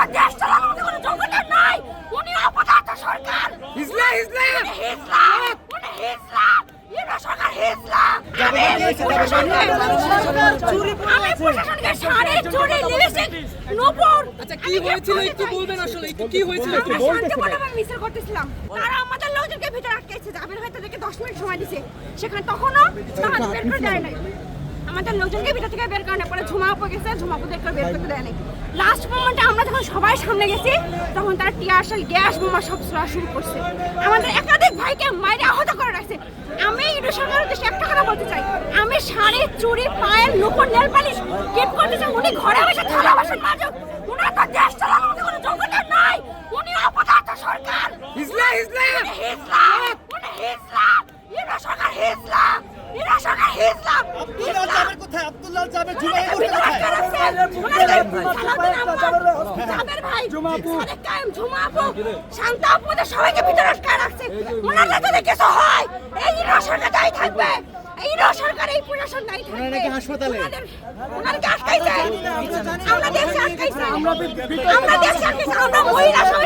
তো দেশ চালানোর মতো কোনো যোগ্যতা নাই। উনি অপদার্থ সরকার। হিজলা ইউরা সরকার হিজলা। আমি প্রশাসনকে সাড়ে চুরি লিপস্টিক নূপুর। আচ্ছা কি হয়েছিল একটু বলবেন, আসলে একটু কি হয়েছিল একটু বলতে। শান্তিপূর্ণভাবে মিছিল করতেছিলাম, তারা আমাদের লোকজনকে ভিতরে আটকেছে। জাবির ভাই তাদেরকে 10 মিনিট সময় দিয়েছে, সেখানে তখনও তারা বের করে দেয় নাই। আমাদের লোকজনকে ভিতর থেকে বের করে পরে ঝুমাপো গেছে, ঝুমাপোদেরকে বের করতে দেয় নাই। লাস্ট মোমেন্টে আমরা যখন সবাই সামনে গেছি তখন তারা টিয়ার শেল, গ্যাস বোমা সব ছোড়া শুরু করছে। আমাদের একাধিক ভাইকে মাইরে আহত করে রাখছে। আমি ইউরো সরকারের উদ্দেশ্যে একটা কথা বলতে চাই, আমি শাড়ি, চুড়ি, পায়ের নূপুর, নেল পালিশ গিফট করতে চাই। উনি ঘরে বসে থালা বাসন মাজুক, উনার তো দেশ চালানোর মতো কোনো যোগ্যতা নাই। উনি অপদার্থ সরকার। হিজলা ইউরো সরকার হিজলা। আব্দুল্লাহ জাবের জুমাপুর কোথায়? জাবের ভাই সাদেক কায়েম, ঝুমাপু, শান্তা আপুদের সবাইকে ভিতরে আটকে রাখছে। ওনারা যদি কিছু হয় এই ইউরো সরকার দায়ী থাকবে। এই ইউরো সরকার, এই প্রশাসন দায়ী থাকবে। ওনারা নাকি হাসপাতালে? ওনাদেরকে আটকাইছে, আমরা দেখছি আটকাইছে, আমরা মহিলা সবাই